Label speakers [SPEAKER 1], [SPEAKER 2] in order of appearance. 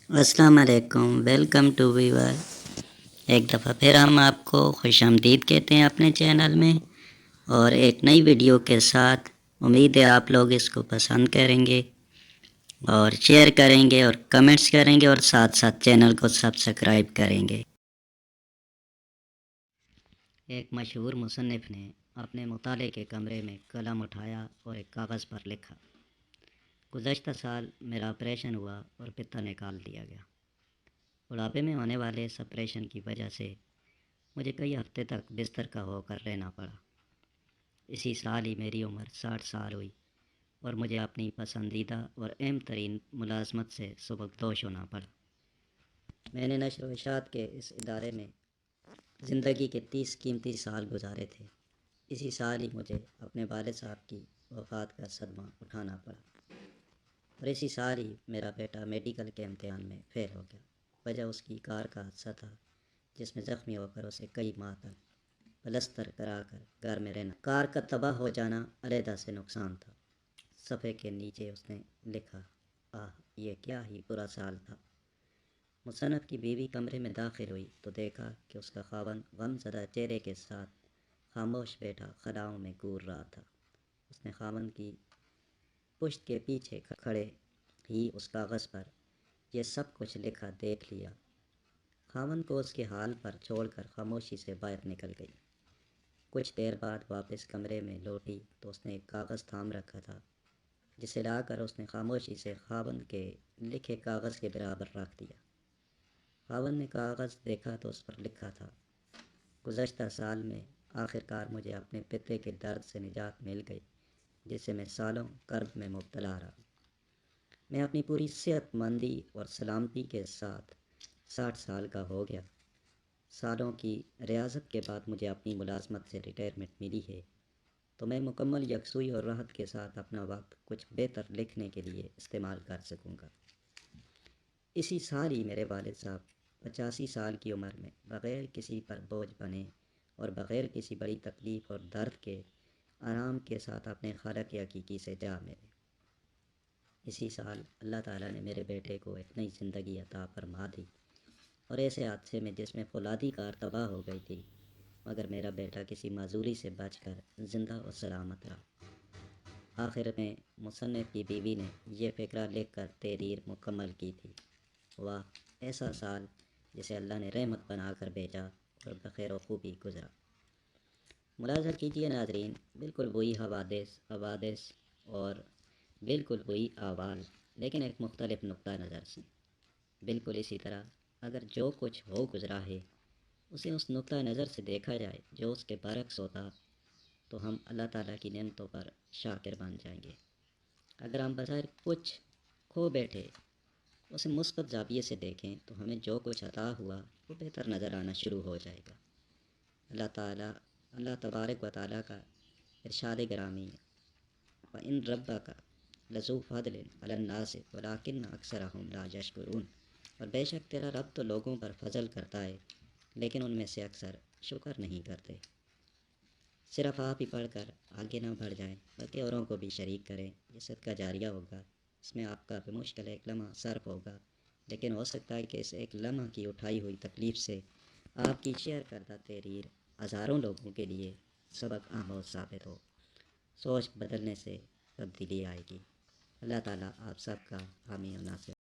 [SPEAKER 1] السلام علیکم، welcome to ویور۔ ایک دفعہ پھر ہم آپ کو خوش آمدید کہتے ہیں اپنے چینل میں، اور ایک نئی ویڈیو کے ساتھ۔ امید ہے آپ لوگ اس کو پسند کریں گے اور شیئر کریں گے اور کمنٹس کریں گے، اور ساتھ ساتھ چینل کو سبسکرائب کریں گے۔ ایک مشہور مصنف نے اپنے مطالعے کے کمرے میں قلم اٹھایا اور ایک کاغذ پر لکھا: گزشتہ سال میرا آپریشن ہوا اور پتا نکال دیا گیا۔ بڑھاپے میں ہونے والے اس آپریشن کی وجہ سے مجھے کئی ہفتے تک بستر کا ہو کر رہنا پڑا۔ اسی سال ہی میری عمر 60 سال ہوئی اور مجھے اپنی پسندیدہ اور اہم ترین ملازمت سے سبکدوش ہونا پڑا۔ میں نے نشر و اشاعت کے اس ادارے میں زندگی کے 30 قیمتی سال گزارے تھے۔ اسی سال ہی مجھے اپنے والد صاحب کی وفات کا صدمہ اٹھانا پڑا، اور اسی سال ہی میرا بیٹا میڈیکل کے امتحان میں فیل ہو گیا۔ وجہ اس کی کار کا حادثہ تھا، جس میں زخمی ہو کر اسے کئی ماہ تک پلستر کرا کر گھر میں رہنا۔ کار کا تباہ ہو جانا علیحدہ سے نقصان تھا۔ صفحے کے نیچے اس نے لکھا: آہ، یہ کیا ہی برا سال تھا۔ مصنف کی بیوی کمرے میں داخل ہوئی تو دیکھا کہ اس کا خاوند غم زدہ چہرے کے ساتھ خاموش بیٹھا خلاؤں میں گور رہا تھا۔ اس نے خاوند کی پشت کے پیچھے کھڑے ہی اس کاغذ پر یہ سب کچھ لکھا دیکھ لیا۔ خاوند کو اس کے حال پر چھوڑ کر خاموشی سے باہر نکل گئی۔ کچھ دیر بعد واپس کمرے میں لوٹی تو اس نے ایک کاغذ تھام رکھا تھا، جسے لا کر اس نے خاموشی سے خاوند کے لکھے کاغذ کے برابر رکھ دیا۔ خاوند نے کاغذ دیکھا تو اس پر لکھا تھا: گزشتہ سال میں آخرکار مجھے اپنے پتے کے درد سے نجات مل گئی، جس سے میں سالوں کرب میں مبتلا رہا۔ میں اپنی پوری صحت مندی اور سلامتی کے ساتھ 60 سال کا ہو گیا۔ سالوں کی ریاضت کے بعد مجھے اپنی ملازمت سے ریٹائرمنٹ ملی ہے، تو میں مکمل یکسوئی اور راحت کے ساتھ اپنا وقت کچھ بہتر لکھنے کے لیے استعمال کر سکوں گا۔ اسی سال ہی میرے والد صاحب 85 سال کی عمر میں بغیر کسی پر بوجھ بنے اور بغیر کسی بڑی تکلیف اور درد کے آرام کے ساتھ اپنے خالق حقیقی سے جا ملے۔ اسی سال اللہ تعالیٰ نے میرے بیٹے کو ایک نئی زندگی عطا فرما دی، اور ایسے حادثے میں جس میں فولادی کار تباہ ہو گئی تھی، مگر میرا بیٹا کسی معذوری سے بچ کر زندہ اور سلامت رہا۔ آخر میں مصنف کی بیوی نے یہ فقرہ لکھ کر تحریر مکمل کی تھی: واہ، ایسا سال جسے اللہ نے رحمت بنا کر بھیجا اور بخیر و خوبی گزرا۔ ملاحظہ کیجیے ناظرین، بالکل وہی حوادث اور بالکل وہی احوال، لیکن ایک مختلف نقطہ نظر سے۔ بالکل اسی طرح اگر جو کچھ ہو گزرا ہے اسے اس نقطہ نظر سے دیکھا جائے جو اس کے برعکس ہوتا، تو ہم اللہ تعالیٰ کی نعمتوں پر شاکر بن جائیں گے۔ اگر ہم بظاہر کچھ کھو بیٹھے اسے مثبت زاویے سے دیکھیں تو ہمیں جو کچھ عطا ہوا وہ بہتر نظر آنا شروع ہو جائے گا۔ اللہ تبارک و تعالیٰ کا ارشاد گرامی ہے: وَإِن رَبَّكَ لَذُو فَضْلٍ عَلَى النَّاسِ وَلَٰكِنَّ أَكْثَرَهُمْ لَا يَشْكُرُونَ۔ اور بے شک تیرا رب تو لوگوں پر فضل کرتا ہے، لیکن ان میں سے اکثر شکر نہیں کرتے۔ صرف آپ ہی پڑھ کر آگے نہ بڑھ جائیں، بلکہ اوروں کو بھی شریک کریں۔ یہ صدقہ جاریہ ہوگا، اس میں آپ کا بمشکل ایک لمحہ صرف ہوگا، لیکن ہو سکتا ہے کہ اس ایک لمحہ کی اٹھائی ہوئی تکلیف سے آپ کی شیئر کردہ تحریر ہزاروں لوگوں کے لیے سبق آموز ثابت ہو۔ سوچ بدلنے سے تبدیلی آئے گی۔ اللہ تعالیٰ آپ سب کا حامی و ناصر